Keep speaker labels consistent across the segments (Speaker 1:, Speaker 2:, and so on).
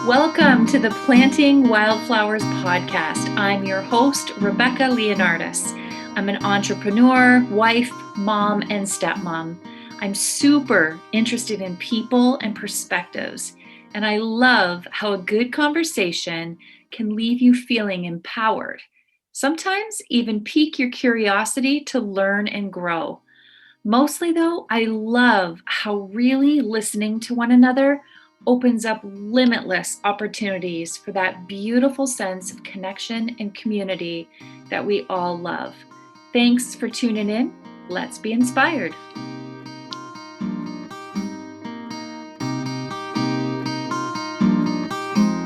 Speaker 1: Welcome to the Planting Wildflowers podcast. I'm your host, Rebecca Leonardis. I'm an entrepreneur, wife, mom, and stepmom. I'm super interested in people and perspectives, and I love how a good conversation can leave you feeling empowered. Sometimes even pique your curiosity to learn and grow. Mostly though, I love how really listening to one another opens up limitless opportunities for that beautiful sense of connection and community that we all love. Thanks for tuning in. Let's be inspired.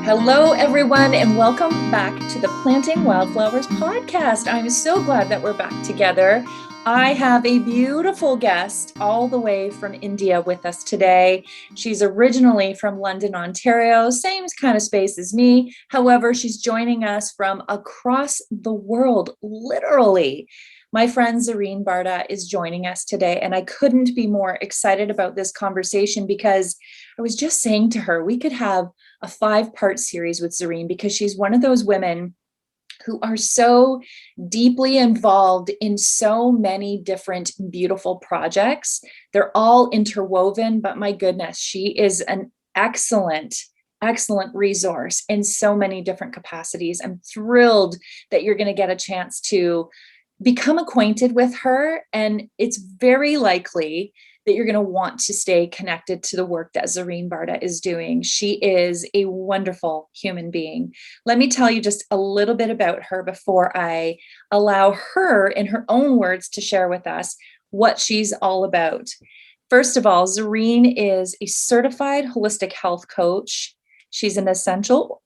Speaker 1: Hello, everyone, and welcome back to the Planting Wildflowers podcast. I'm so glad that we're back together. I have a beautiful guest all the way from India with us today. She's originally from London, Ontario, same kind of space as me. However, she's joining us from across the world, literally. My friend Zarine Bharda is joining us today, and I couldn't be more excited about this conversation because I was just saying to her, we could have a 5-part series with Zarine because she's one of those women who are so deeply involved in so many different beautiful projects. They're all interwoven, but my goodness, she is an excellent resource in so many different capacities. I'm thrilled that you're going to get a chance to become acquainted with her, and it's very likely that you're going to want to stay connected to the work that Zarine Bharda is doing. She is a wonderful human being. Let me tell you just a little bit about her before I allow her, in her own words, to share with us what she's all about. First of all, Zarine is a certified holistic health coach. She's an essential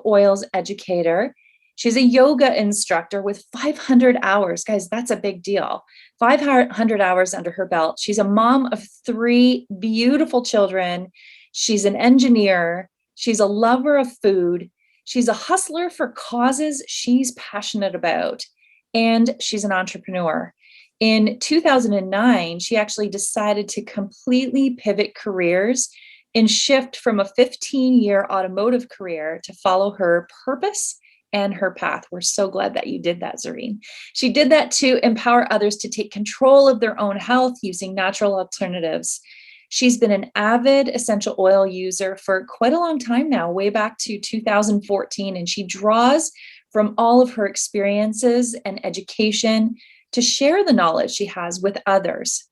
Speaker 1: oils educator. She's a yoga instructor with 500 hours. Guys, that's a big deal. 500 hours under her belt. She's a mom of 3 beautiful children. She's an engineer. She's a lover of food. She's a hustler for causes she's passionate about. And she's an entrepreneur. In 2009, she actually decided to completely pivot careers and shift from a 15-year automotive career to follow her purpose and her path. We're so glad that you did that, Zarine. She did that to empower others to take control of their own health using natural alternatives. She's been an avid essential oil user for quite a long time now, way back to 2014, and she draws from all of her experiences and education to share the knowledge she has with others.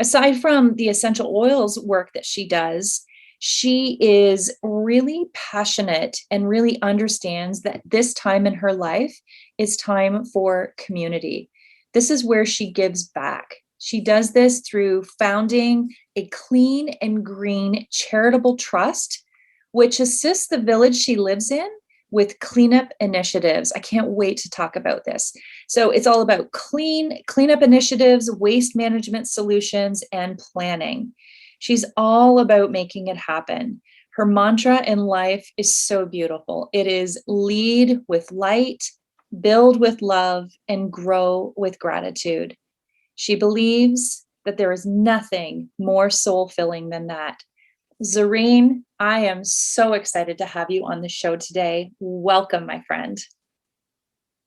Speaker 1: Aside from the essential oils work that she does, she is really passionate and really understands that this time in her life is time for community. This is where she gives back. She does this through founding a clean and green charitable trust, which assists the village she lives in with cleanup initiatives. I can't wait to talk about this. So it's all about cleanup initiatives, waste management solutions, and planning. She's all about making it happen. Her mantra in life is so beautiful. It is lead with light, build with love, and grow with gratitude. She believes that there is nothing more soul-filling than that. Zarine, I am so excited to have you on the show today. Welcome, my friend.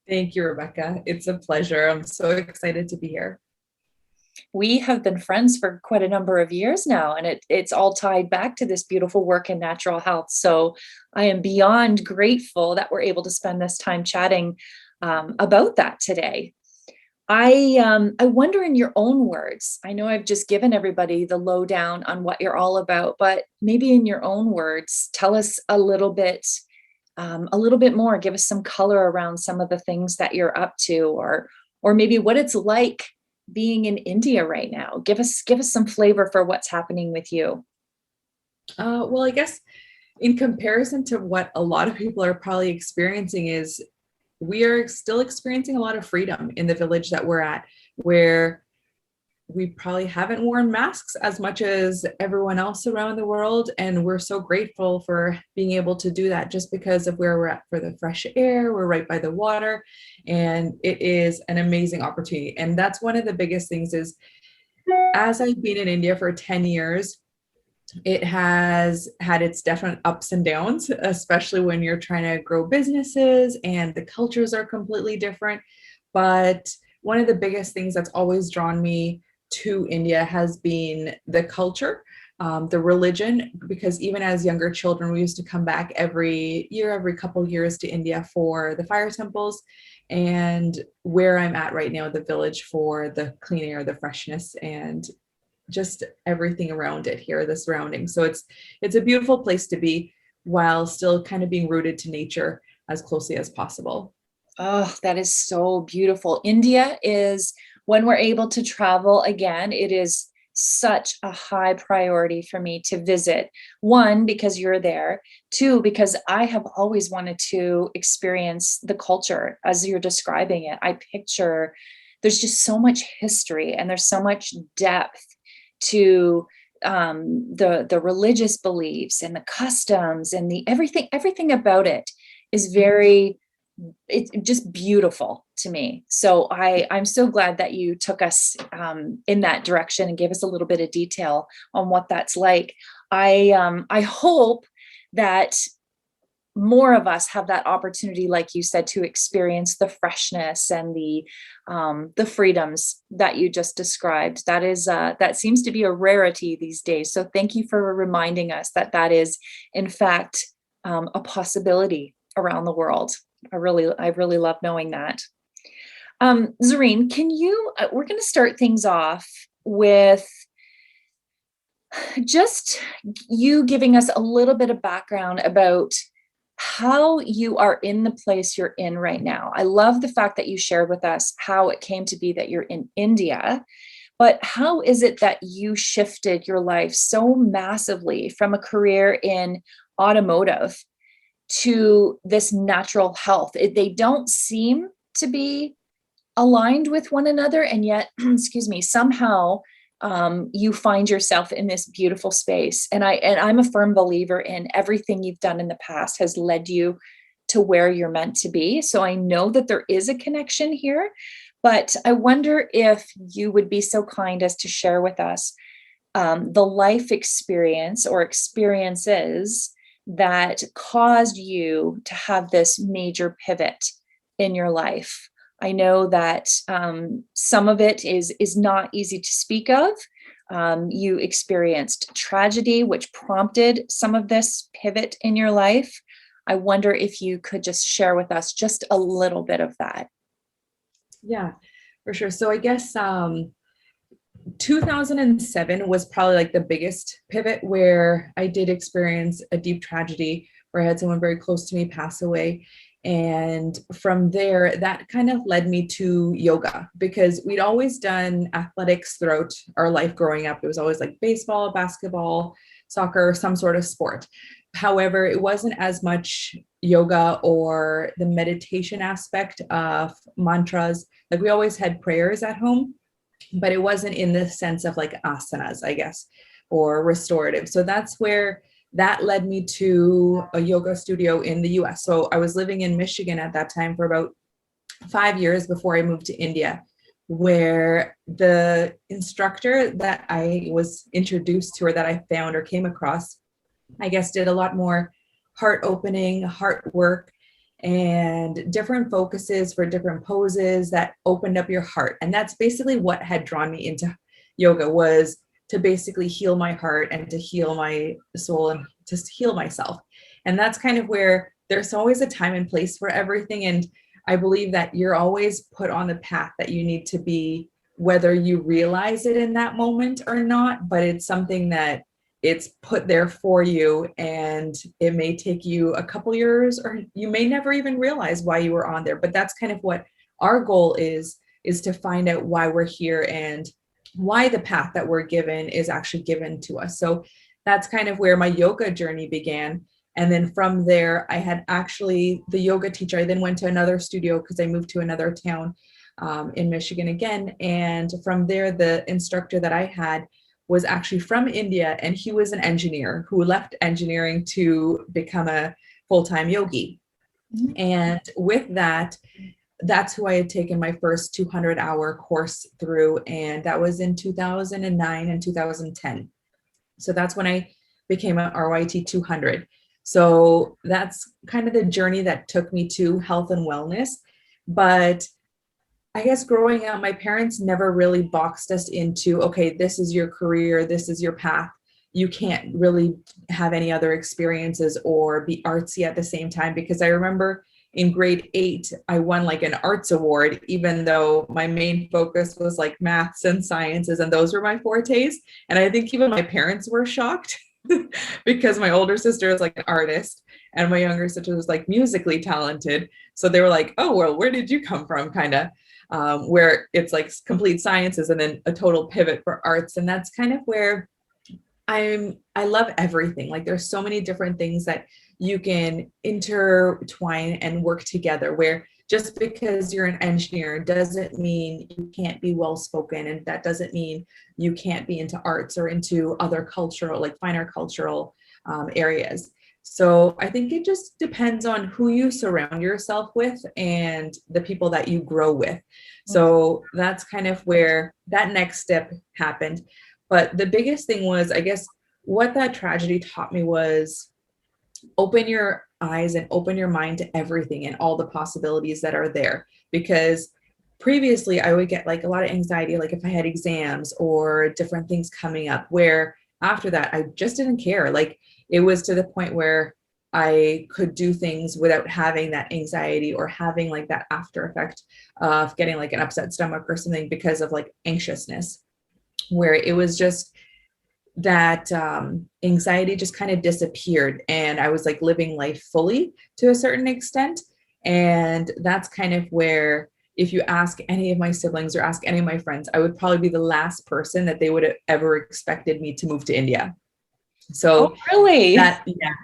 Speaker 2: Thank you, Rebecca. It's a pleasure. I'm so excited to be here.
Speaker 1: We have been friends for quite a number of years now, and it's all tied back to this beautiful work in natural health. So I am beyond grateful that we're able to spend this time chatting about that today. I wonder, in your own words, I know I've just given everybody the lowdown on what you're all about, but maybe in your own words, tell us a little bit more, give us some color around some of the things that you're up to, or maybe what it's like being in India right now. Give us some flavor for what's happening with you.
Speaker 2: Well, I guess in comparison to what a lot of people are probably experiencing is we are still experiencing a lot of freedom in the village that we're at, where we probably haven't worn masks as much as everyone else around the world. And we're so grateful for being able to do that just because of where we're at for the fresh air. We're right by the water, and it is an amazing opportunity. And that's one of the biggest things is, as I've been in India for 10 years, It has had its definite ups and downs, especially when you're trying to grow businesses and the cultures are completely different. But one of the biggest things that's always drawn me to India has been the culture, the religion, because even as younger children, we used to come back every year, every couple years to India for the fire temples. And where I'm at right now, the village, for the clean air, the freshness, and just everything around it here, the surroundings. So it's a beautiful place to be while still kind of being rooted to nature as closely as possible.
Speaker 1: Oh, that is so beautiful. India is, when we're able to travel again, it is such a high priority for me to visit. One, because you're there. Two, because I have always wanted to experience the culture as you're describing it. I picture there's just so much history and there's so much depth to the religious beliefs and the customs and the everything about it is very, it's just beautiful to me. So I'm so glad that you took us in that direction and gave us a little bit of detail on what that's like. I hope that more of us have that opportunity, like you said, to experience the freshness and the freedoms that you just described. That seems to be a rarity these days. So thank you for reminding us that that is, in fact, a possibility around the world. I really love knowing that. Zarine, can you? We're going to start things off with just you giving us a little bit of background about how you are in the place you're in right now. I love the fact that you shared with us how it came to be that you're in India, but how is it that you shifted your life so massively from a career in automotive to this natural health? They don't seem to be aligned with one another, and yet, excuse me, somehow you find yourself in this beautiful space. And I'm a firm believer in everything you've done in the past has led you to where you're meant to be. So I know that there is a connection here, but I wonder if you would be so kind as to share with us the life experience or experiences that caused you to have this major pivot in your life. I know that some of it is not easy to speak of. You experienced tragedy, which prompted some of this pivot in your life. I wonder if you could just share with us just a little bit of that.
Speaker 2: Yeah, for sure. So I guess 2007 was probably like the biggest pivot where I did experience a deep tragedy where I had someone very close to me pass away. And from there, that kind of led me to yoga, because we'd always done athletics throughout our life growing up. It was always like baseball, basketball, soccer, some sort of sport. However, it wasn't as much yoga or the meditation aspect of mantras. Like we always had prayers at home, but it wasn't in the sense of like asanas, I guess, or restorative. So that's where that led me to a yoga studio in the US. So I was living in Michigan at that time for about 5 years before I moved to India, where the instructor that I was introduced to, or that I found or came across, I guess did a lot more heart opening, heart work, and different focuses for different poses that opened up your heart. And that's basically what had drawn me into yoga, was to basically heal my heart and to heal my soul and just heal myself. And that's kind of where there's always a time and place for everything. And I believe that you're always put on the path that you need to be, whether you realize it in that moment or not, but it's something that it's put there for you. And it may take you a couple years, or you may never even realize why you were on there. But that's kind of what our goal is to find out why we're here and why the path that we're given is actually given to us. So that's kind of where my yoga journey began. And then from there, I had actually the yoga teacher. I then went to another studio because I moved to another town in Michigan again. And from there, the instructor that I had was actually from India, and he was an engineer who left engineering to become a full-time yogi. Mm-hmm. And with that, that's who I had taken my first 200-hour course through. And that was in 2009 and 2010. So that's when I became a RYT 200. So that's kind of the journey that took me to health and wellness. But I guess growing up, my parents never really boxed us into, okay, this is your career, this is your path. You can't really have any other experiences or be artsy at the same time. Because I remember in grade 8, I won like an arts award, even though my main focus was like maths and sciences, and those were my fortes. And I think even my parents were shocked because my older sister is like an artist and my younger sister was like musically talented. So they were like, oh, well, where did you come from? Kind of. Where it's like complete sciences and then a total pivot for arts. And that's kind of where I love everything. Like there's so many different things that you can intertwine and work together, where just because you're an engineer doesn't mean you can't be well spoken, and that doesn't mean you can't be into arts or into other cultural, like finer cultural areas. So I think it just depends on who you surround yourself with and the people that you grow with. So that's kind of where that next step happened. But the biggest thing was, I guess, what that tragedy taught me was open your eyes and open your mind to everything and all the possibilities that are there. Because previously I would get like a lot of anxiety, like if I had exams or different things coming up, where after that, I just didn't care. Like it was to the point where I could do things without having that anxiety or having like that after effect of getting like an upset stomach or something because of like anxiousness, where it was just that anxiety just kind of disappeared and I was like living life fully to a certain extent. And that's kind of where, if you ask any of my siblings or ask any of my friends, I would probably be the last person that they would have ever expected me to move to India. So
Speaker 1: really?
Speaker 2: that, yeah.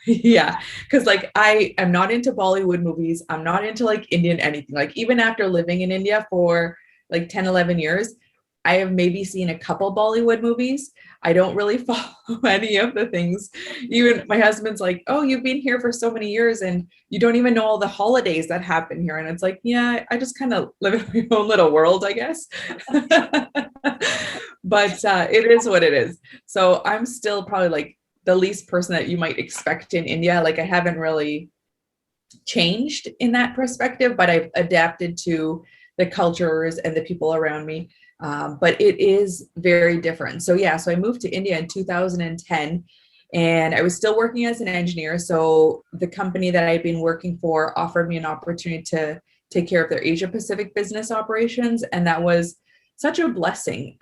Speaker 2: Yeah, because like I am not into Bollywood movies. I'm not into like Indian anything. Like even after living in India for like 10, 11 years, I have maybe seen a couple Bollywood movies. I don't really follow any of the things. Even my husband's like, oh, you've been here for so many years and you don't even know all the holidays that happen here. And it's like, yeah, I just kind of live in my own little world, I guess. But it is what it is. So I'm still probably like the least person that you might expect in India. Like I haven't really changed in that perspective, but I've adapted to the cultures and the people around me. But it is very different. So yeah, so I moved to India in 2010 and I was still working as an engineer. So the company that I'd been working for offered me an opportunity to take care of their Asia Pacific business operations. And that was such a blessing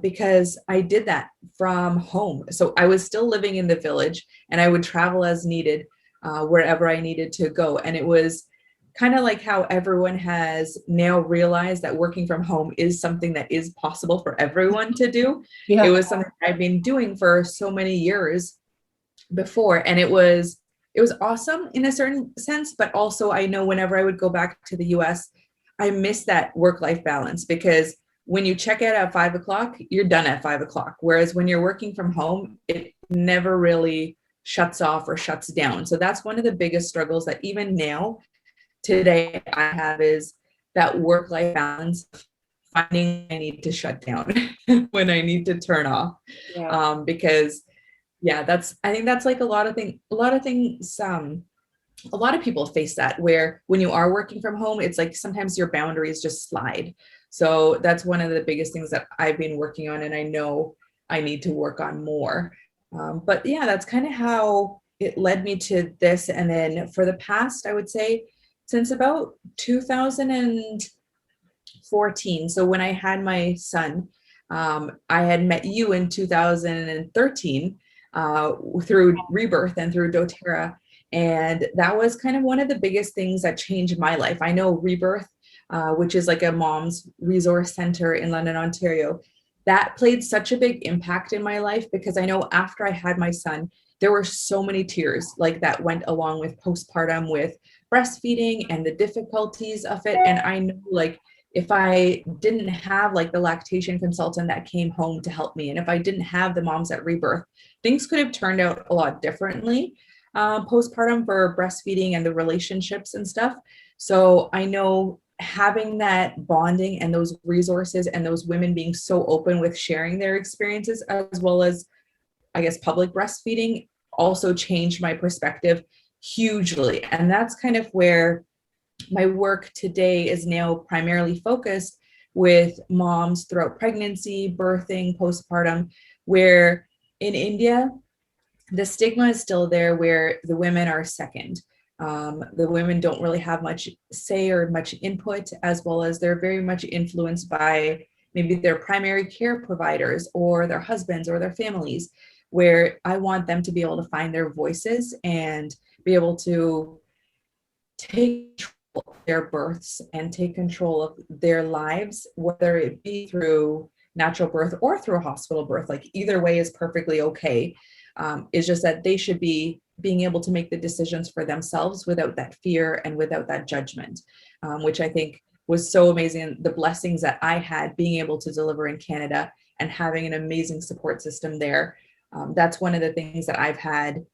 Speaker 2: because I did that from home. So I was still living in the village and I would travel as needed wherever I needed to go. And it was kind of like how everyone has now realized that working from home is something that is possible for everyone to do.
Speaker 1: Yeah.
Speaker 2: It was something I've been doing for so many years before. And it was awesome in a certain sense, but also I know whenever I would go back to the US, I miss that work-life balance because when you check out at 5 o'clock, you're done at 5 o'clock. Whereas when you're working from home, it never really shuts off or shuts down. So that's one of the biggest struggles that even now, today, I have is that work-life balance, finding I need to shut down when I need to turn off.
Speaker 1: Yeah.
Speaker 2: Because yeah, I think that's like a lot of things, a lot of people face that where when you are working from home, it's like sometimes your boundaries just slide. So that's one of the biggest things that I've been working on, and I know I need to work on more. But yeah, that's kind of how it led me to this. And then for the past, I would say, since about 2014, so when I had my son, I had met you in 2013 through Rebirth and through doTERRA. And that was kind of one of the biggest things that changed my life. I know Rebirth, which is like a mom's resource center in London, Ontario, that played such a big impact in my life because I know after I had my son, there were so many tears like that went along with postpartum, with breastfeeding and the difficulties of it. And I know like if I didn't have like the lactation consultant that came home to help me, and if I didn't have the moms at Rebirth, things could have turned out a lot differently postpartum for breastfeeding and the relationships and stuff. So I know having that bonding and those resources and those women being so open with sharing their experiences, as well as I guess, public breastfeeding also changed my perspective hugely. And that's kind of where my work today is now primarily focused with moms throughout pregnancy, birthing, postpartum, where in India, the stigma is still there where the women are second. The women don't really have much say or much input, as well as they're very much influenced by maybe their primary care providers or their husbands or their families, where I want them to be able to find their voices and be able to take control of their births and take control of their lives, whether it be through natural birth or through a hospital birth. Like either way is perfectly okay. It's just that they should be being able to make the decisions for themselves without that fear and without that judgment, which I think was so amazing. The blessings that I had being able to deliver in Canada and having an amazing support system there. That's one of the things that I've had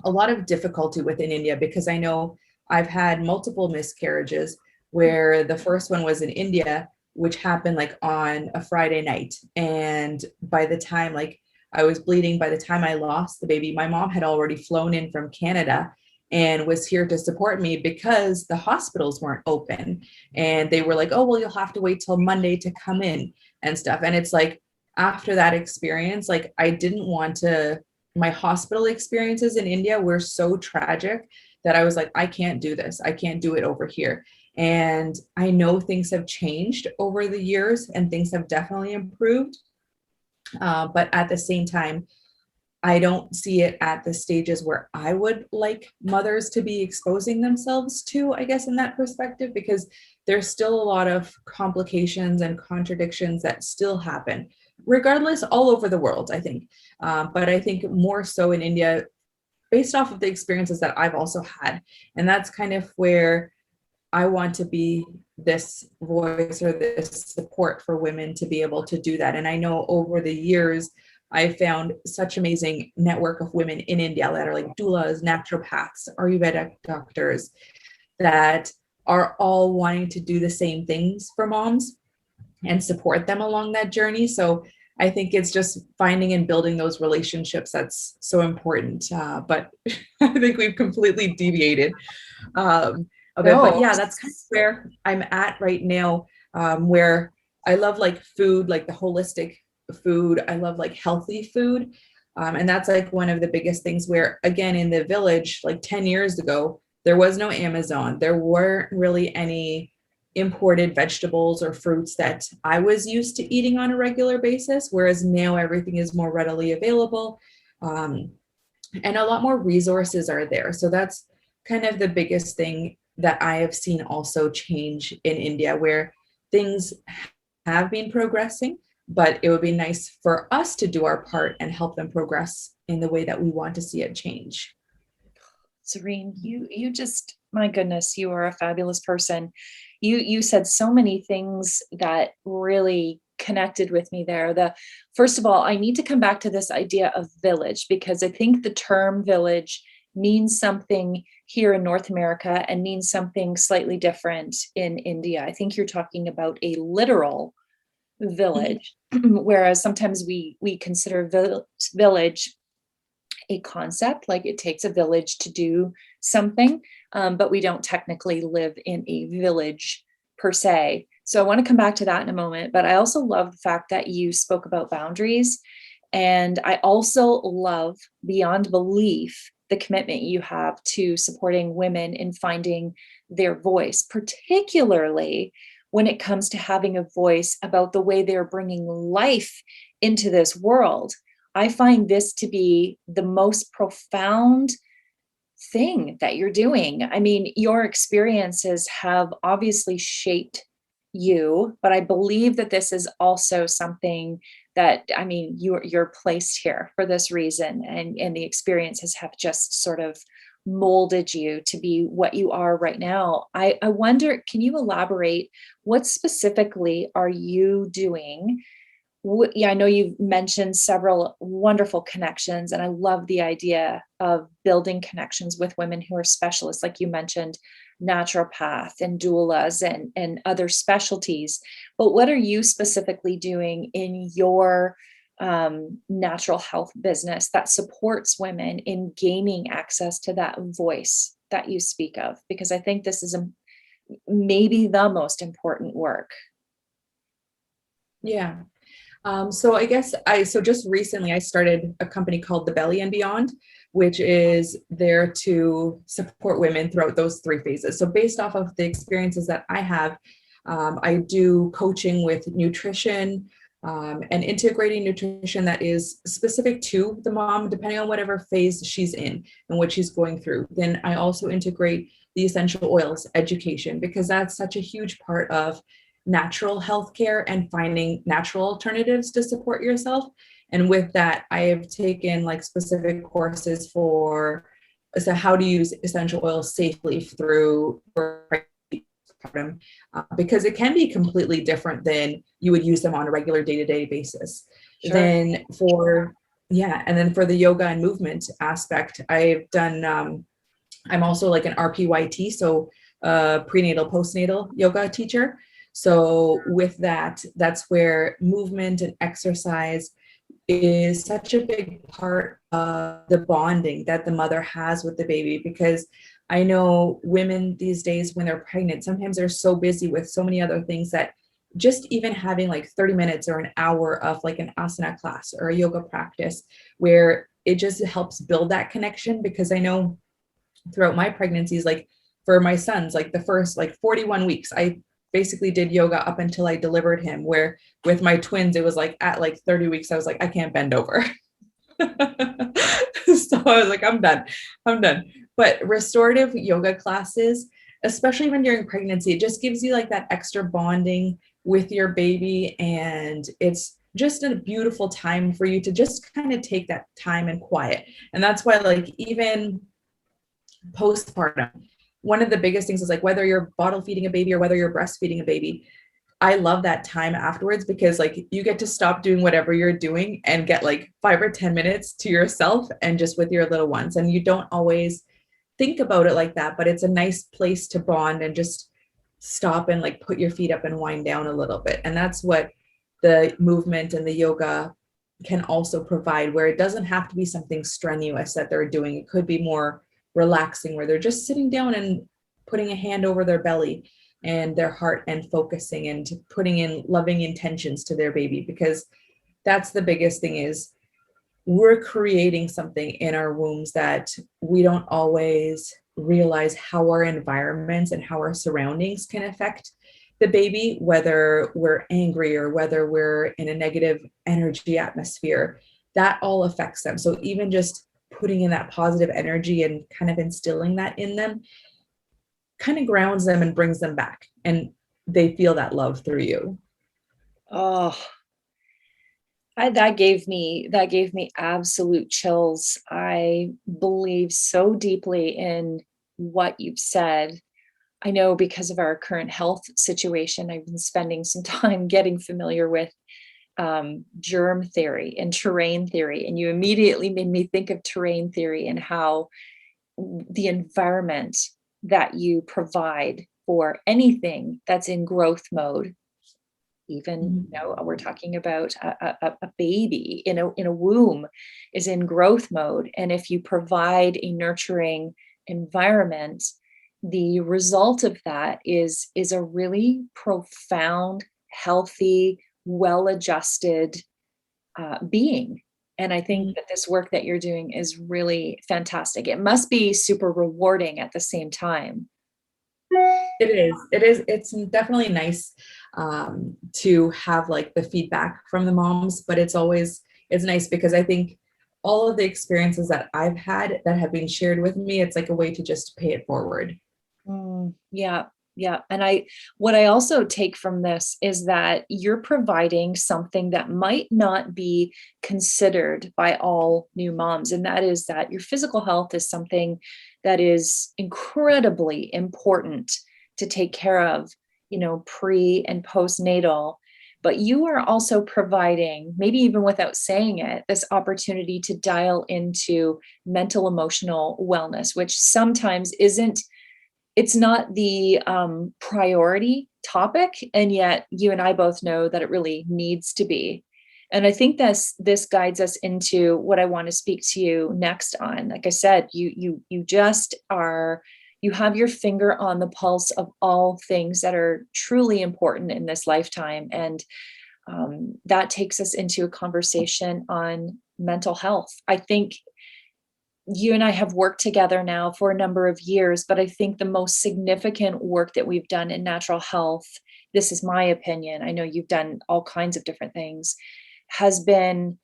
Speaker 2: a lot of difficulty with in India, because I know I've had multiple miscarriages where the first one was in India, which happened like on a Friday night. And by the time like I was bleeding, by the time I lost the baby, my mom had already flown in from Canada and was here to support me because the hospitals weren't open. And they were like, oh, well, you'll have to wait till Monday to come in and stuff. And it's like, after that experience, like I didn't want to, my hospital experiences in India were so tragic that I was like, I can't do this. I can't do it over here. And I know things have changed over the years and things have definitely improved. But at the same time, I don't see it at the stages where I would like mothers to be exposing themselves to, I guess, in that perspective, because there's still a lot of complications and contradictions that still happen, regardless, all over the world, I think. But I think more so in India, based off of the experiences that I've also had. And that's kind of where I want to be this voice or this support for women to be able to do that. And I know over the years, I found such amazing network of women in India that are like doulas, naturopaths, Ayurvedic doctors that are all wanting to do the same things for moms and support them along that journey. So I think it's just finding and building those relationships that's so important. But I think we've completely deviated a bit. But yeah, that's kind of where I'm at right now, where I love like food, like the holistic food. I love like healthy food. And that's like one of the biggest things where, again, in the village, like 10 years ago, there was no Amazon. There weren't really any imported vegetables or fruits that I was used to eating on a regular basis, whereas now everything is more readily available, and a lot more resources are there. So that's kind of the biggest thing that I have seen also change in India, where things have been progressing, but it would be nice for us to do our part and help them progress in the way that we want to see it change.
Speaker 1: Zarine, you just, my goodness, you are a fabulous person. You said so many things that really connected with me there. First of all, I need to come back to this idea of village, because I think the term village means something here in North America and means something slightly different in India. I think you're talking about a literal village, whereas sometimes we consider village a concept, like it takes a village to do something, but we don't technically live in a village per se. So I want to come back to that in a moment, but I also love the fact that you spoke about boundaries. And I also love, beyond belief, the commitment you have to supporting women in finding their voice, particularly when it comes to having a voice about the way they're bringing life into this world. I find this to be the most profound thing that you're doing. I mean, your experiences have obviously shaped you, but I believe that this is also something that, I mean, you're placed here for this reason, and the experiences have just sort of molded you to be what you are right now. I wonder, can you elaborate, what specifically are you doing? Yeah, I know you've mentioned several wonderful connections, and I love the idea of building connections with women who are specialists, like you mentioned, naturopath and doulas and other specialties. But what are you specifically doing in your natural health business that supports women in gaining access to that voice that you speak of, because I think this is maybe the most important work.
Speaker 2: Yeah. So I guess so just recently I started a company called The Belly and Beyond, which is there to support women throughout those 3 phases. So based off of the experiences that I have, I do coaching with nutrition, and integrating nutrition that is specific to the mom, depending on whatever phase she's in and what she's going through. Then I also integrate the essential oils education, because that's such a huge part of natural healthcare and finding natural alternatives to support yourself. And with that, I have taken like specific courses for how to use essential oils safely through because it can be completely different than you would use them on a regular day-to-day basis. Sure. Then for the yoga and movement aspect, I've done I'm also like an RPYT, so prenatal postnatal yoga teacher. So with that, that's where movement and exercise is such a big part of the bonding that the mother has with the baby, because I know women these days when they're pregnant, sometimes they're so busy with so many other things that just even having like 30 minutes or an hour of like an asana class or a yoga practice where it just helps build that connection. Because I know throughout my pregnancies, like for my sons, like the first like 41 weeks, I basically did yoga up until I delivered him, where with my twins, it was like at like 30 weeks, I was like, I can't bend over. So I was like, I'm done. But restorative yoga classes, especially when you're in pregnancy, it just gives you like that extra bonding with your baby. And it's just a beautiful time for you to just kind of take that time and quiet. And that's why like even postpartum, one of the biggest things is like whether you're bottle feeding a baby or whether you're breastfeeding a baby, I love that time afterwards, because like you get to stop doing whatever you're doing and get like 5 or 10 minutes to yourself and just with your little ones. And you don't always think about it like that, but it's a nice place to bond and just stop and like put your feet up and wind down a little bit. And that's what the movement and the yoga can also provide, where it doesn't have to be something strenuous that they're doing. It could be more relaxing, where they're just sitting down and putting a hand over their belly and their heart and focusing and putting in loving intentions to their baby. Because that's the biggest thing, is we're creating something in our wombs that we don't always realize how our environments and how our surroundings can affect the baby, whether we're angry or whether we're in a negative energy atmosphere, that all affects them. So even just putting in that positive energy and kind of instilling that in them kind of grounds them and brings them back, and they feel that love through you.
Speaker 1: Oh, that gave me absolute chills. I believe so deeply in what you've said. I know because of our current health situation, I've been spending some time getting familiar with germ theory and terrain theory. And you immediately made me think of terrain theory and how the environment that you provide for anything that's in growth mode, even, we're talking about a baby in a womb is in growth mode. And if you provide a nurturing environment, the result of that is a really profound, healthy, well-adjusted being. And I think that this work that you're doing is really fantastic. It must be super rewarding at the same time.
Speaker 2: It is. It's definitely nice to have like the feedback from the moms, but it's nice because I think all of the experiences that I've had that have been shared with me, it's like a way to just pay it forward.
Speaker 1: Yeah. Yeah. And what I also take from this is that you're providing something that might not be considered by all new moms. And that is that your physical health is something that is incredibly important to take care of, pre and postnatal. But you are also providing, maybe even without saying it, this opportunity to dial into mental, emotional wellness, which sometimes it's not the priority topic. And yet you and I both know that it really needs to be. And I think this guides us into what I want to speak to you next on. Like I said, you just are, you have your finger on the pulse of all things that are truly important in this lifetime. And that takes us into a conversation on mental health. I think you and I have worked together now for a number of years, but I think the most significant work that we've done in natural health, this is my opinion, I know you've done all kinds of different things, has been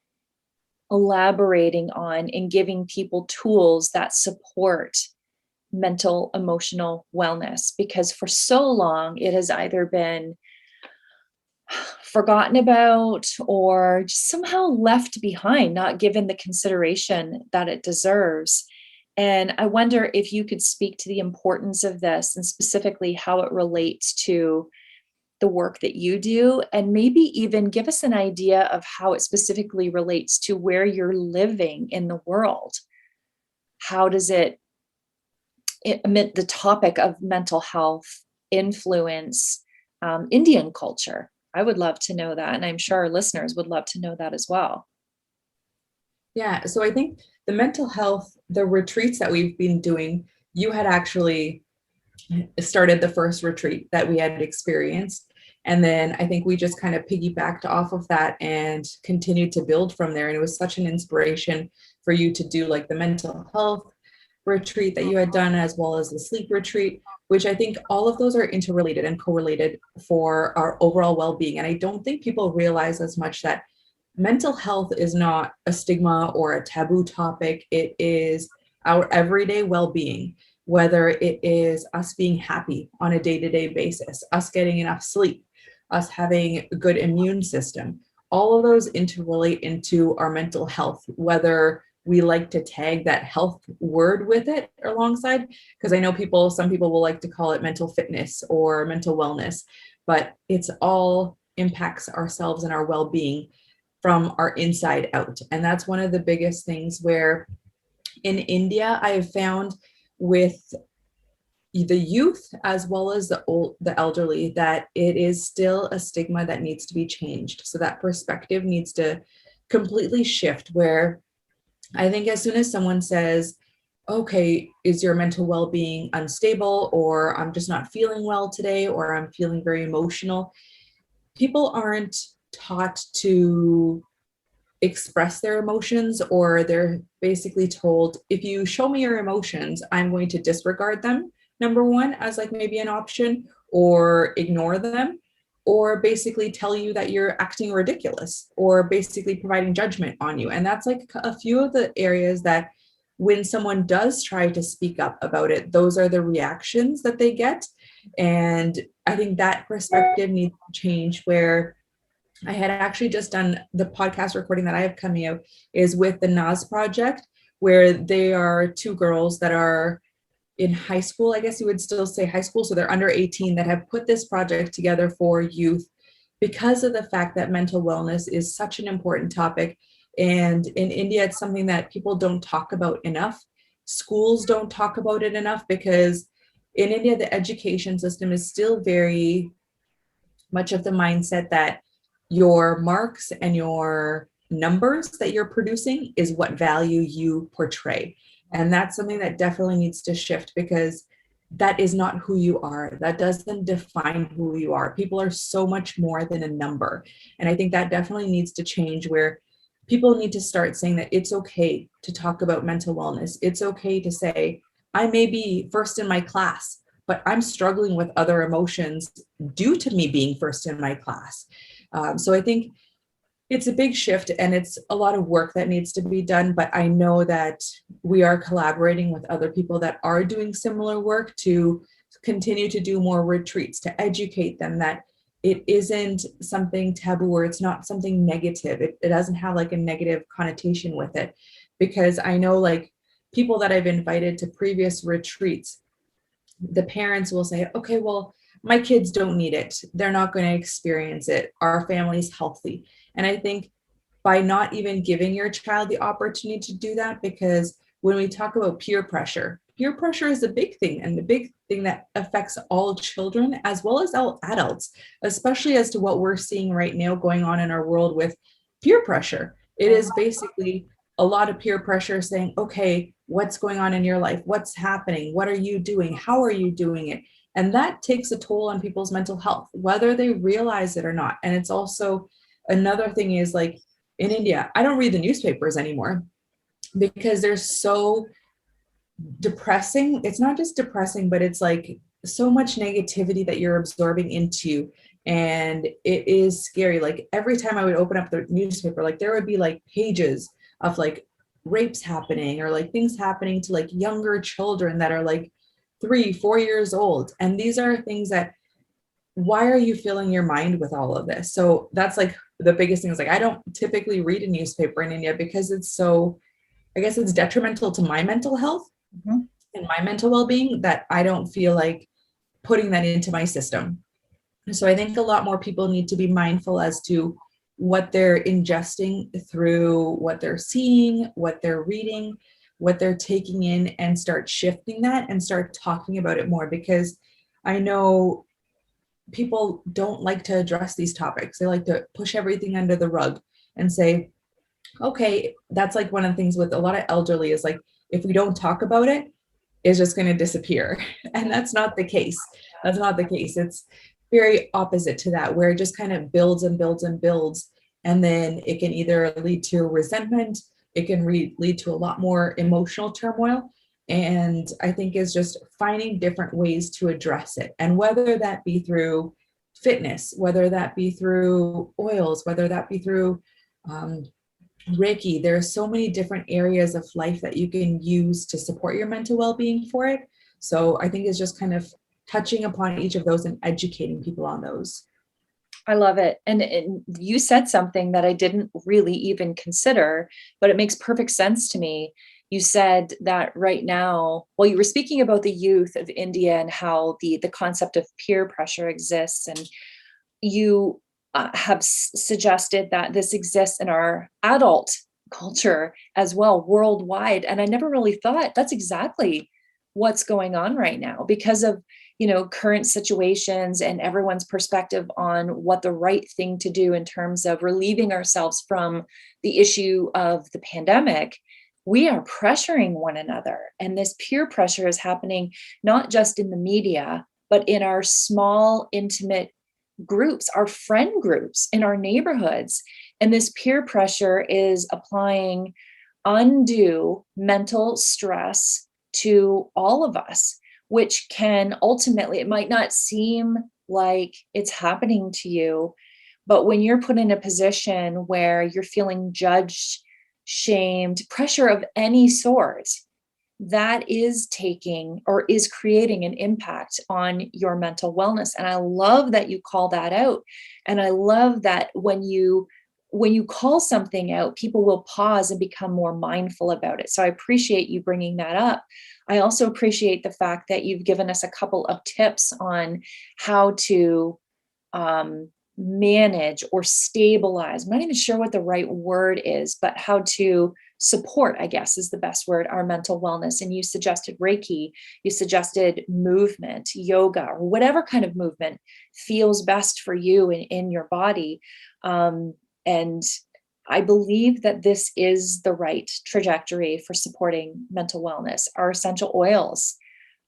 Speaker 1: elaborating on and giving people tools that support mental, emotional wellness. Because for so long, it has either been forgotten about or just somehow left behind, not given the consideration that it deserves. And I wonder if you could speak to the importance of this and specifically how it relates to the work that you do, and maybe even give us an idea of how it specifically relates to where you're living in the world. How does amid the topic of mental health influence Indian culture? I would love to know that. And I'm sure our listeners would love to know that as well.
Speaker 2: Yeah. So I think the mental health, the retreats that we've been doing, you had actually started the first retreat that we had experienced. And then I think we just kind of piggybacked off of that and continued to build from there. And it was such an inspiration for you to do like the mental health retreat that you had done, as well as the sleep retreat, which I think all of those are interrelated and correlated for our overall well-being. And I don't think people realize as much that mental health is not a stigma or a taboo topic. It is our everyday well-being, whether it is us being happy on a day-to-day basis, us getting enough sleep, us having a good immune system. All of those interrelate into our mental health, whether we like to tag that health word with it alongside, because I know some people will like to call it mental fitness or mental wellness, but it's all impacts ourselves and our well-being from our inside out. And that's one of the biggest things where in India, I have found with the youth as well as the elderly, that it is still a stigma that needs to be changed. So that perspective needs to completely shift, where I think as soon as someone says, okay, is your mental well-being unstable, or I'm just not feeling well today, or I'm feeling very emotional, people aren't taught to express their emotions, or they're basically told, if you show me your emotions, I'm going to disregard them, number one, as like maybe an option, or ignore them, or basically tell you that you're acting ridiculous, or basically providing judgment on you. And that's like a few of the areas that when someone does try to speak up about it, those are the reactions that they get. And I think that perspective needs to change, where I had actually just done the podcast recording that I have coming out is with the Naz Project, where they are two girls that are in high school, I guess you would still say high school. So they're under 18, that have put this project together for youth because of the fact that mental wellness is such an important topic. And in India, it's something that people don't talk about enough. Schools don't talk about it enough, because in India, the education system is still very much of the mindset that your marks and your numbers that you're producing is what value you portray. And that's something that definitely needs to shift, because that is not who you are. That doesn't define who you are. People are so much more than a number. And I think that definitely needs to change, where people need to start saying that it's okay to talk about mental wellness. It's okay to say, I may be first in my class, but I'm struggling with other emotions due to me being first in my class. So I think it's a big shift, and it's a lot of work that needs to be done, but I know that we are collaborating with other people that are doing similar work to continue to do more retreats, to educate them that it isn't something taboo, or it's not something negative. It doesn't have like a negative connotation with it, because I know like people that I've invited to previous retreats, the parents will say, okay, well, my kids don't need it. They're not going to experience it. Our family's healthy. And I think by not even giving your child the opportunity to do that, because when we talk about peer pressure is a big thing, and the big thing that affects all children as well as all adults, especially as to what we're seeing right now going on in our world with peer pressure. It is basically a lot of peer pressure saying, okay, what's going on in your life? What's happening? What are you doing? How are you doing it? And that takes a toll on people's mental health, whether they realize it or not. And it's also another thing is like in India, I don't read the newspapers anymore because they're so depressing. It's not just depressing, but it's like so much negativity that you're absorbing into. And it is scary. Like every time I would open up the newspaper, like there would be like pages of like rapes happening or like things happening to like younger children that are like 3, 4 years old. And these are things that, why are you filling your mind with all of this? So that's like the biggest thing is like, I don't typically read a newspaper in India because it's so, I guess it's detrimental to my mental health
Speaker 1: Mm-hmm.
Speaker 2: and my mental well-being that I don't feel like putting that into my system. So I think a lot more people need to be mindful as to what they're ingesting through what they're seeing, what they're reading, what they're taking in, and start shifting that and start talking about it more, because I know people don't like to address these topics. They like to push everything under the rug and say, okay, that's like one of the things with a lot of elderly is like, if we don't talk about it, it's just going to disappear. And that's not the case. That's not the case. It's very opposite to that, where it just kind of builds and builds and builds. And then it can either lead to resentment, it can lead to a lot more emotional turmoil. And I think is just finding different ways to address it. And whether that be through fitness, whether that be through oils, whether that be through Reiki, there are so many different areas of life that you can use to support your mental well-being for it. So I think it's just kind of touching upon each of those and educating people on those.
Speaker 1: I love it. And you said something that I didn't really even consider, but it makes perfect sense to me. You said that right now, well, you were speaking about the youth of India and how the concept of peer pressure exists. And you have suggested that this exists in our adult culture as well, worldwide. And I never really thought that's exactly what's going on right now because of current situations and everyone's perspective on what the right thing to do in terms of relieving ourselves from the issue of the pandemic. We are pressuring one another, and this peer pressure is happening not just in the media, but in our small, intimate groups, our friend groups in our neighborhoods. And this peer pressure is applying undue mental stress to all of us, which can ultimately, it might not seem like it's happening to you, but when you're put in a position where you're feeling judged, shamed, pressure of any sort, that is taking or is creating an impact on your mental wellness. And I love that you call that out. And I love that when you call something out, people will pause and become more mindful about it. So I appreciate you bringing that up. I also appreciate the fact that you've given us a couple of tips on how to manage or stabilize. I'm not even sure what the right word is, but how to support, I guess is the best word, our mental wellness. And you suggested Reiki, you suggested movement, yoga, or whatever kind of movement feels best for you in your body. And I believe that this is the right trajectory for supporting mental wellness. Our essential oils.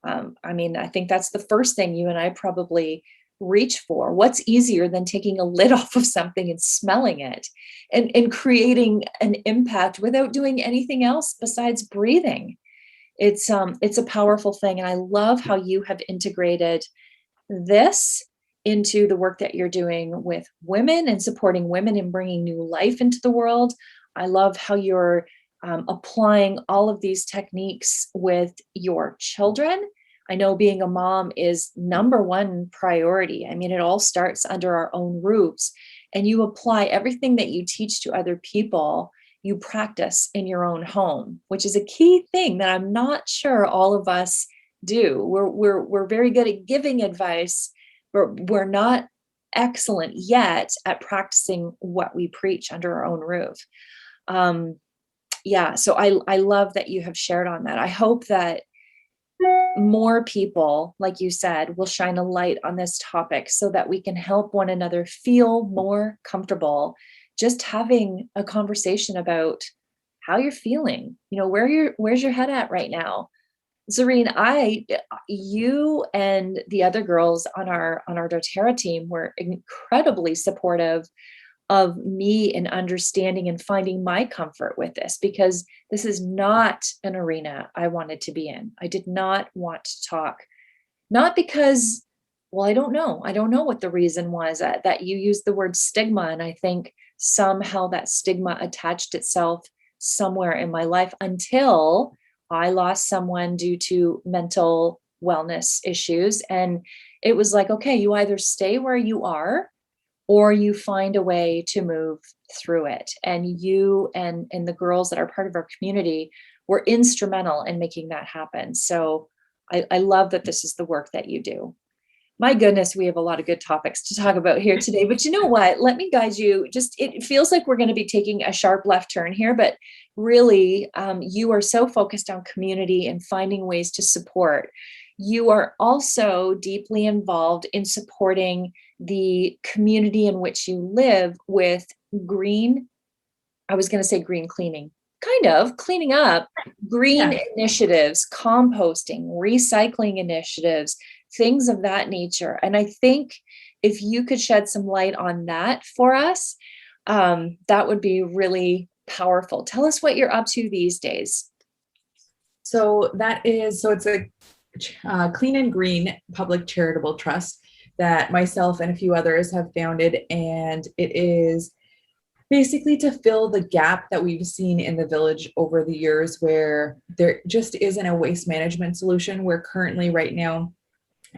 Speaker 1: I think that's the first thing you and I probably reach for. What's easier than taking a lid off of something and smelling it and creating an impact without doing anything else besides breathing? It's a powerful thing. And I love how you have integrated this into the work that you're doing with women and supporting women and bringing new life into the world. I love how you're applying all of these techniques with your children. I know being a mom is number one priority. I mean, it all starts under our own roofs, and you apply everything that you teach to other people, you practice in your own home, which is a key thing that I'm not sure all of us do. We're very good at giving advice, but we're not excellent yet at practicing what we preach under our own roof. So I love that you have shared on that. I hope that more people, like you said, will shine a light on this topic so that we can help one another feel more comfortable just having a conversation about how you're feeling, where's your head at right now. Zarine, you and the other girls on our doTERRA team were incredibly supportive of me in understanding and finding my comfort with this, because this is not an arena I wanted to be in. I did not want to talk, not because, well, I don't know. I don't know what the reason was that you used the word stigma. And I think somehow that stigma attached itself somewhere in my life until I lost someone due to mental wellness issues. And it was like, okay, you either stay where you are or you find a way to move through it. And you and the girls that are part of our community were instrumental in making that happen. So I love that this is the work that you do. My goodness, we have a lot of good topics to talk about here today, but you know what? Let me guide you. It feels like we're going to be taking a sharp left turn here, but really, you are so focused on community and finding ways to support. You are also deeply involved in supporting the community in which you live with I was going to say green cleaning, kind of cleaning up, green initiatives, composting, recycling initiatives, things of that nature. And I think if you could shed some light on that for us, that would be really powerful. Tell us what you're up to these days.
Speaker 2: So it's a Clean and Green Public Charitable Trust that myself and a few others have founded. And it is basically to fill the gap that we've seen in the village over the years where there just isn't a waste management solution, where currently right now,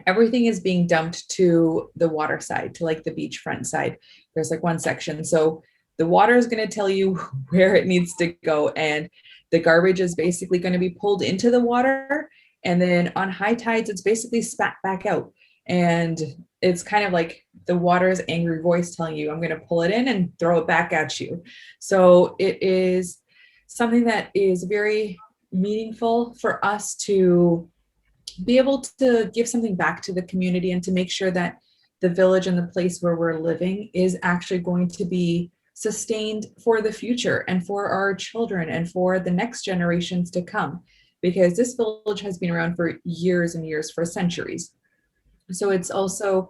Speaker 2: everything is being dumped to the water side, to like the beachfront side. There's like one section. So the water is going to tell you where it needs to go. And the garbage is basically going to be pulled into the water. And then on high tides, it's basically spat back out. And it's kind of like the water's angry voice telling you, I'm going to pull it in and throw it back at you. So it is something that is very meaningful for us to be able to give something back to the community and to make sure that the village and the place where we're living is actually going to be sustained for the future and for our children and for the next generations to come, because this village has been around for years and years, for centuries. So it's also,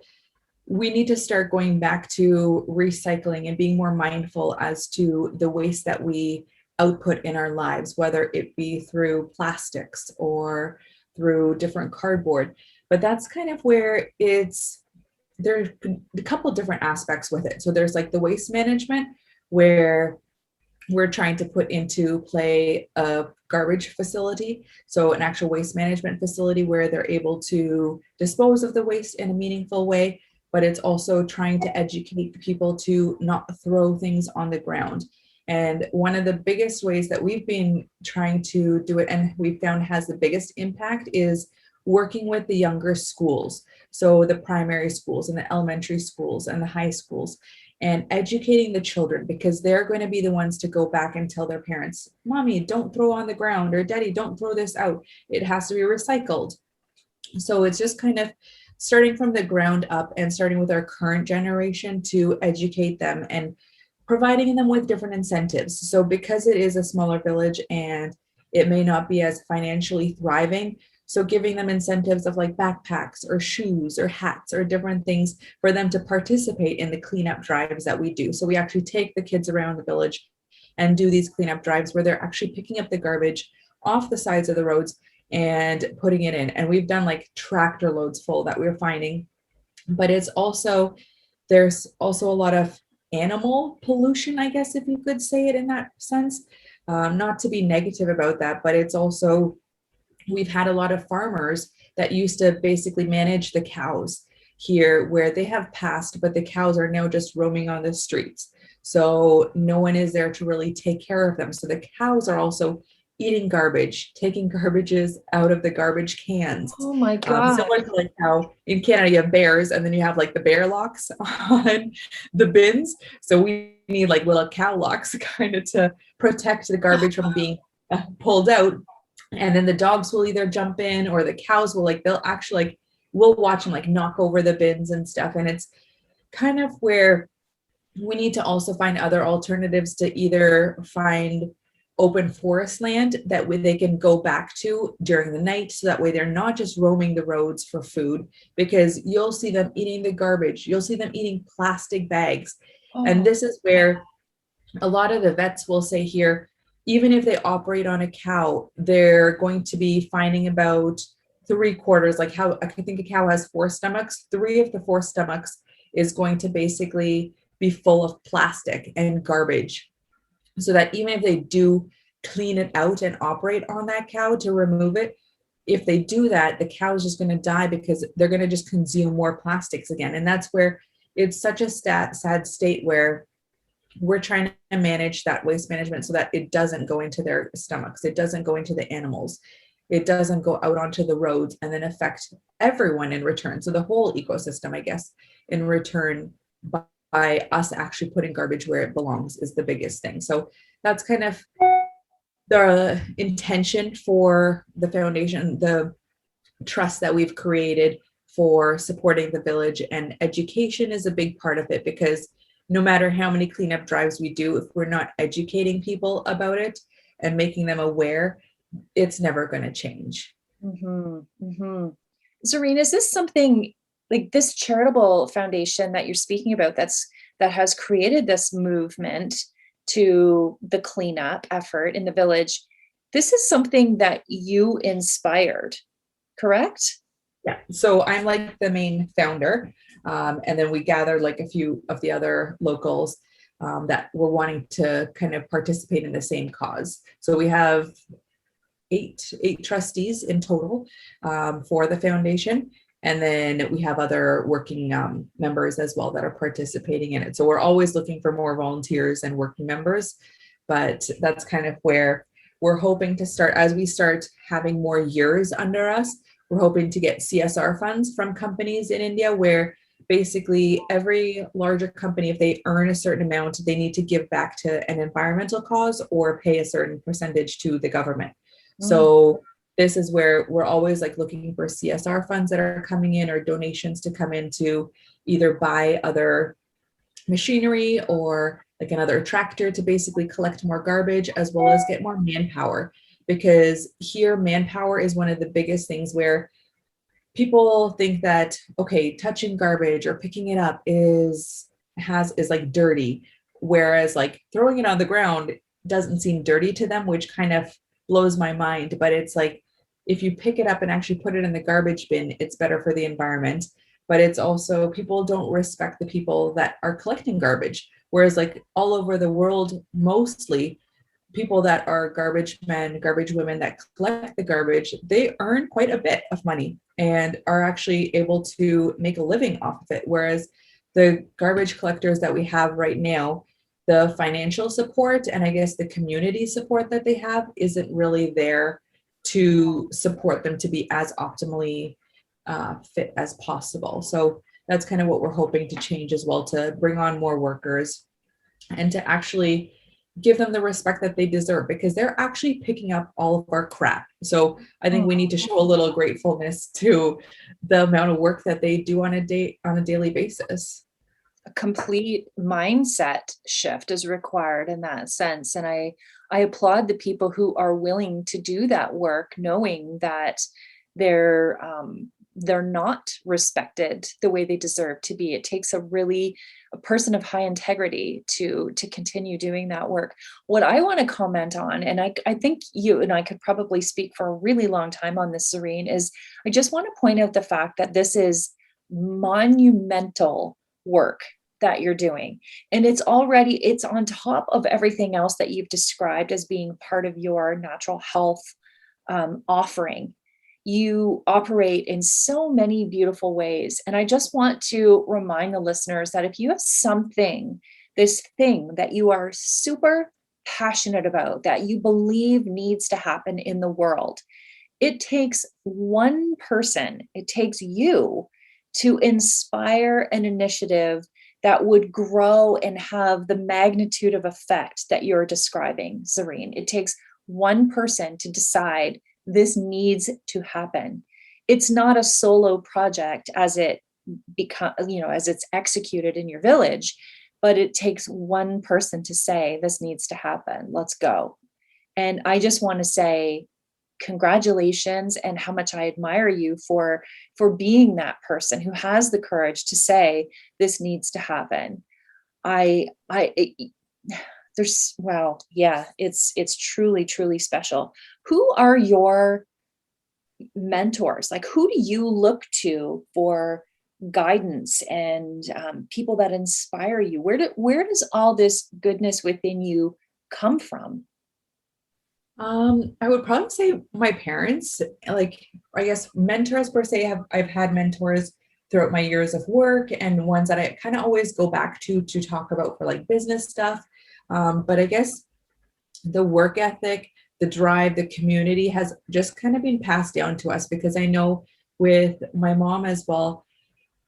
Speaker 2: we need to start going back to recycling and being more mindful as to the waste that we output in our lives, whether it be through plastics or through different cardboard. But that's kind of where there's a couple different aspects with it. So there's like the waste management, where we're trying to put into play a garbage facility. So an actual waste management facility where they're able to dispose of the waste in a meaningful way, but it's also trying to educate people to not throw things on the ground. And one of the biggest ways that we've been trying to do it, and we found has the biggest impact, is working with the younger schools. So the primary schools and the elementary schools and the high schools, and educating the children, because they're going to be the ones to go back and tell their parents, Mommy, don't throw on the ground, or Daddy, don't throw this out. It has to be recycled. So it's just kind of starting from the ground up and starting with our current generation to educate them and providing them with different incentives. So because it is a smaller village and it may not be as financially thriving, so giving them incentives of like backpacks or shoes or hats or different things for them to participate in the cleanup drives that we do. So we actually take the kids around the village and do these cleanup drives where they're actually picking up the garbage off the sides of the roads and putting it in. And we've done like tractor loads full that we're finding. But there's also a lot of animal pollution, I guess, if you could say it in that sense. Not to be negative about that, but it's also, we've had a lot of farmers that used to basically manage the cows here, where they have passed, but the cows are now just roaming on the streets. So no one is there to really take care of them. So the cows are also eating garbage, taking garbages out of the garbage cans.
Speaker 1: Oh my God.
Speaker 2: Similar to like how in Canada you have bears and then you have like the bear locks on the bins. So we need like little cow locks kind of to protect the garbage from being pulled out. And then the dogs will either jump in, or the cows will they'll actually we'll watch them knock over the bins and stuff. And it's kind of where we need to also find other alternatives to either find open forest land that way they can go back to during the night, so that way they're not just roaming the roads for food, because you'll see them eating the garbage, you'll see them eating plastic bags. And
Speaker 1: Oh,
Speaker 2: this is where a lot of the vets will say here, even if they operate on a cow, they're going to be finding about 3/4, like how I think a cow has 4 stomachs, 3 of the 4 stomachs is going to basically be full of plastic and garbage. So that even if they do clean it out and operate on that cow to remove it, if they do that, the cow is just going to die because they're going to just consume more plastics again. And that's where it's such a sad state where we're trying to manage that waste management so that it doesn't go into their stomachs, it doesn't go into the animals, it doesn't go out onto the roads and then affect everyone in return. So the whole ecosystem, I guess, in return, by us actually putting garbage where it belongs is the biggest thing. So that's kind of the intention for the foundation, the trust that we've created for supporting the village. And education is a big part of it, because no matter how many cleanup drives we do, if we're not educating people about it and making them aware, it's never going to change.
Speaker 1: Zarine, is this something like this charitable foundation that you're speaking about that has created this movement to the cleanup effort in the village? This is something that you inspired, correct?
Speaker 2: Yeah. So I'm like the main founder. And then we gathered like a few of the other locals that were wanting to kind of participate in the same cause. So we have eight trustees in total for the foundation. And then we have other working members as well that are participating in it. So we're always looking for more volunteers and working members, but that's kind of where we're hoping to start. As we start having more years under us, we're hoping to get CSR funds from companies in India, where basically every larger company, if they earn a certain amount, they need to give back to an environmental cause or pay a certain percentage to the government. So this is where we're always like looking for CSR funds that are coming in, or donations to come in to either buy other machinery or like another tractor to basically collect more garbage, as well as get more manpower. Because here, manpower is one of the biggest things where people think that, okay, touching garbage or picking it up is like dirty, whereas like throwing it on the ground doesn't seem dirty to them, which kind of blows my mind. But it's like, if you pick it up and actually put it in the garbage bin, it's better for the environment. But it's also, people don't respect the people that are collecting garbage, whereas like all over the world, mostly people that are garbage men, garbage women that collect the garbage, they earn quite a bit of money and are actually able to make a living off of it. Whereas the garbage collectors that we have right now, the financial support and I guess the community support that they have isn't really there to support them to be as optimally fit as possible. So that's kind of what we're hoping to change as well, to bring on more workers and to actually give them the respect that they deserve, because they're actually picking up all of our crap. So I think we need to show a little gratefulness to the amount of work that they do on a daily basis.
Speaker 1: A complete mindset shift is required in that sense. And I applaud the people who are willing to do that work, knowing that they're not respected the way they deserve to be. It takes a person of high integrity to continue doing that work. What I want to comment on, and I think you and I could probably speak for a really long time on this, Zarine, is I just want to point out the fact that this is monumental work that you're doing. And it's on top of everything else that you've described as being part of your natural health offering. You operate in so many beautiful ways. And I just want to remind the listeners that if you have this thing that you are super passionate about, that you believe needs to happen in the world, it takes one person, it takes you to inspire an initiative that would grow and have the magnitude of effect that you're describing, Zarine. It takes one person to decide this needs to happen. It's not a solo project as it's executed in your village, but it takes one person to say, this needs to happen. Let's go. And I just want to say congratulations, and how much I admire you for being that person who has the courage to say this needs to happen. There's, well, yeah, it's truly, truly special. Who are your mentors? Like, who do you look to for guidance and people that inspire you? Where does all this goodness within you come from?
Speaker 2: I would probably say my parents, like, I guess mentors per se. I've had mentors throughout my years of work, and ones that I kind of always go back to talk about for like business stuff. But I guess the work ethic, the drive, the community has just kind of been passed down to us, because I know with my mom as well,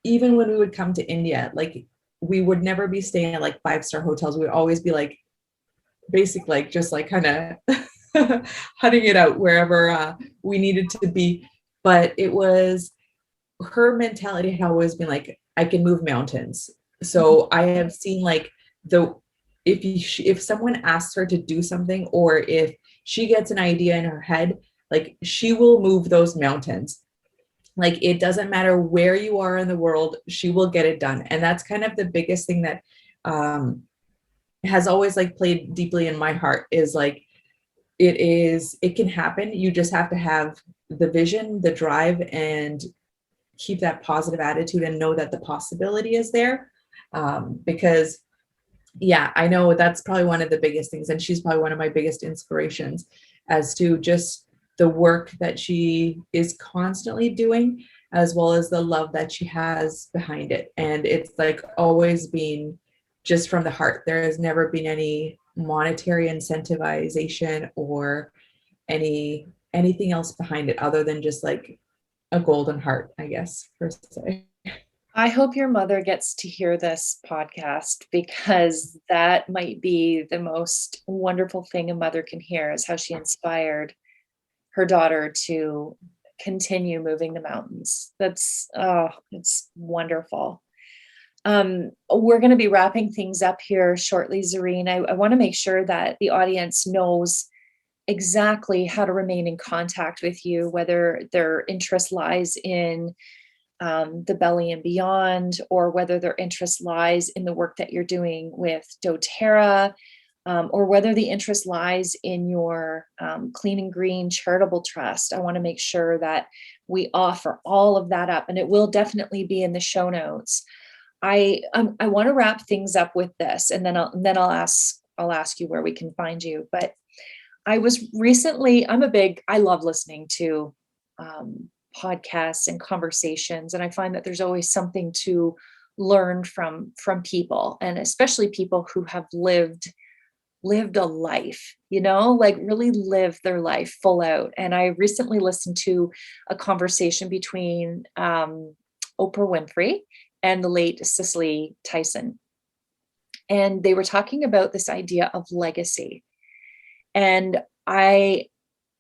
Speaker 2: even when we would come to India, like we would never be staying at like 5-star hotels. We would always be like basic, like just like kind of hunting it out wherever we needed to be. But it was, her mentality had always been like, I can move mountains. So I have seen like the, if someone asks her to do something, or if she gets an idea in her head, like she will move those mountains. Like it doesn't matter where you are in the world, she will get it done. And that's kind of the biggest thing that has always like played deeply in my heart, is like, it can happen. You just have to have the vision, the drive, and keep that positive attitude and know that the possibility is there. Because yeah, I know that's probably one of the biggest things. And she's probably one of my biggest inspirations as to just the work that she is constantly doing, as well as the love that she has behind it. And it's like always been just from the heart. There has never been any monetary incentivization or anything else behind it, other than just like a golden heart, I guess, per se.
Speaker 1: I hope your mother gets to hear this podcast, because that might be the most wonderful thing a mother can hear, is how she inspired her daughter to continue moving the mountains. That's, oh, it's wonderful. We're going to be wrapping things up here shortly, Zarine. I want to make sure that the audience knows exactly how to remain in contact with you, whether their interest lies in the Belly and Beyond, or whether their interest lies in the work that you're doing with doTERRA, or whether the interest lies in your Clean and Green Charitable Trust. I want to make sure that we offer all of that up, and it will definitely be in the show notes. I want to wrap things up with this, and then I'll ask you where we can find you. But I was recently, I love listening to podcasts and conversations, and I find that there's always something to learn from people, and especially people who have lived a life, like really live their life full out. And I recently listened to a conversation between Oprah Winfrey and the late Cicely Tyson. And they were talking about this idea of legacy. And I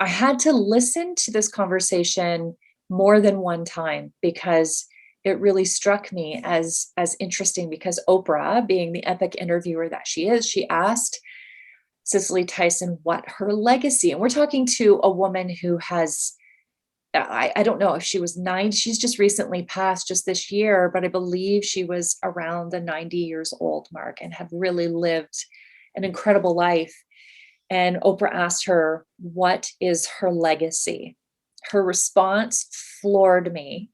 Speaker 1: had to listen to this conversation more than one time, because it really struck me as interesting, because Oprah, being the epic interviewer that she is, she asked Cicely Tyson what her legacy, and we're talking to a woman who has, I don't know if she was 9, she's just recently passed just this year, but I believe she was around the 90 years old mark and had really lived an incredible life. And Oprah asked her, what is her legacy? Her response floored me.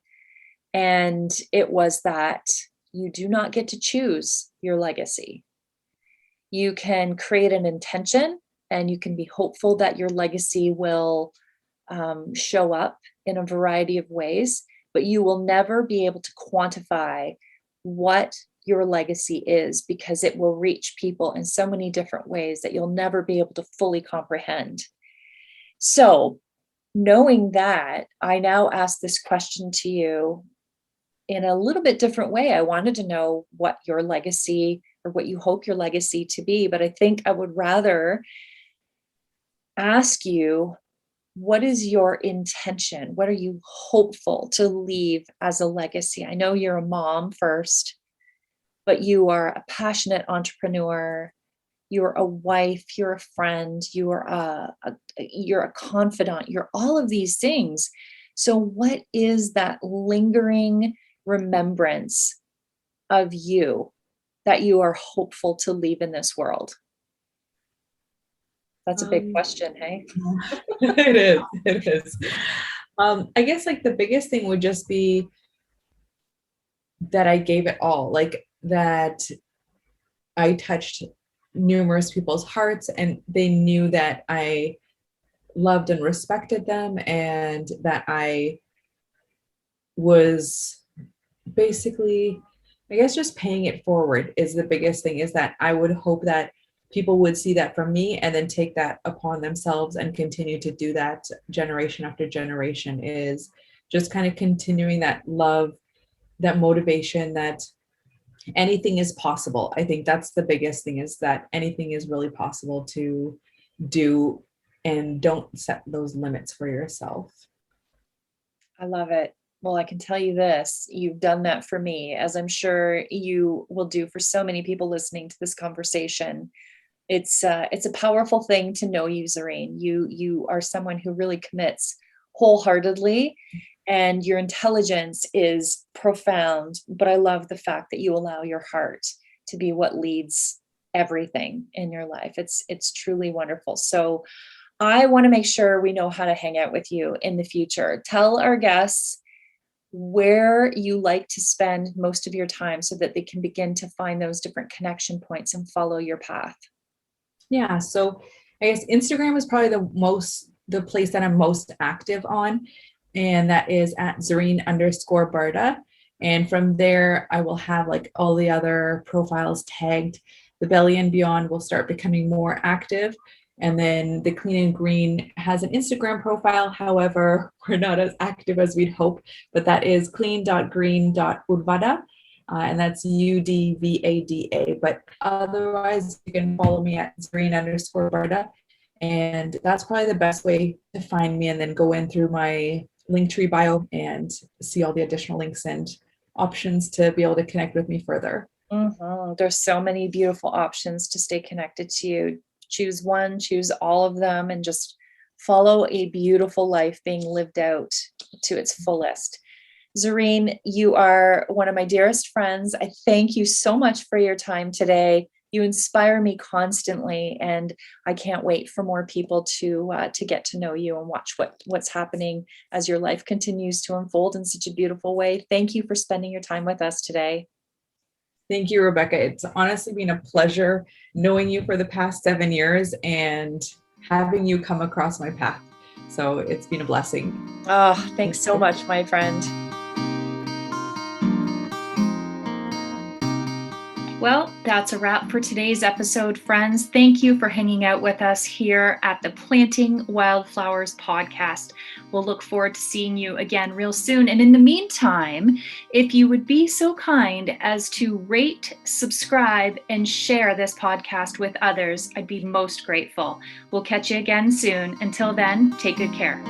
Speaker 1: And it was that you do not get to choose your legacy. You can create an intention, and you can be hopeful that your legacy will show up in a variety of ways, but you will never be able to quantify what your legacy is, because it will reach people in so many different ways that you'll never be able to fully comprehend. So, knowing that, I now ask this question to you in a little bit different way. I wanted to know what your legacy, or what you hope your legacy to be, but I think I would rather ask you, what is your intention? What are you hopeful to leave as a legacy? I know you're a mom first, but you are a passionate entrepreneur. You're a wife, you're a friend, you're a confidant, you're all of these things. So what is that lingering remembrance of you that you are hopeful to leave in this world? That's a big question, hey?
Speaker 2: It is. I guess like the biggest thing would just be that I gave it all, like that I touched numerous people's hearts and they knew that I loved and respected them, and that I was basically, I guess, just paying it forward is the biggest thing, is that I would hope that people would see that from me and then take that upon themselves and continue to do that generation after generation, is just kind of continuing that love, that motivation, that anything is possible. I think that's the biggest thing, is that anything is really possible to do, and don't set those limits for yourself.
Speaker 1: I love it. Well, I can tell you this, you've done that for me, as I'm sure you will do for so many people listening to this conversation. It's a powerful thing to know you, Zarine. You are someone who really commits wholeheartedly, and your intelligence is profound. But I love the fact that you allow your heart to be what leads everything in your life. It's truly wonderful. So I want to make sure we know how to hang out with you in the future. Tell our guests where you like to spend most of your time so that they can begin to find those different connection points and follow your path.
Speaker 2: Yeah, so I guess Instagram is probably the place that I'm most active on, and that is at Zarine_Bharda. And from there, I will have like all the other profiles tagged. The Belly and Beyond will start becoming more active. And then the Clean and Green has an Instagram profile. However, we're not as active as we'd hope, but that is clean.green.udvada. And that's UDVADA. But otherwise, you can follow me at Zarine_Bharda. And that's probably the best way to find me, and then go in through my Linktree bio and see all the additional links and options to be able to connect with me further.
Speaker 1: Mm-hmm. There's so many beautiful options to stay connected to you. Choose one, choose all of them, and just follow a beautiful life being lived out to its fullest. Zarine, you are one of my dearest friends. I thank you so much for your time today. You inspire me constantly, and I can't wait for more people to get to know you and watch what's happening as your life continues to unfold in such a beautiful way. Thank you for spending your time with us today.
Speaker 2: Thank you, Rebecca. It's honestly been a pleasure knowing you for the past 7 years and having you come across my path. So it's been a blessing.
Speaker 1: Oh, thanks so much, my friend. Well, that's a wrap for today's episode, friends. Thank you for hanging out with us here at the Planting Wildflowers podcast. We'll look forward to seeing you again real soon. And in the meantime, if you would be so kind as to rate, subscribe, and share this podcast with others, I'd be most grateful. We'll catch you again soon. Until then, take good care.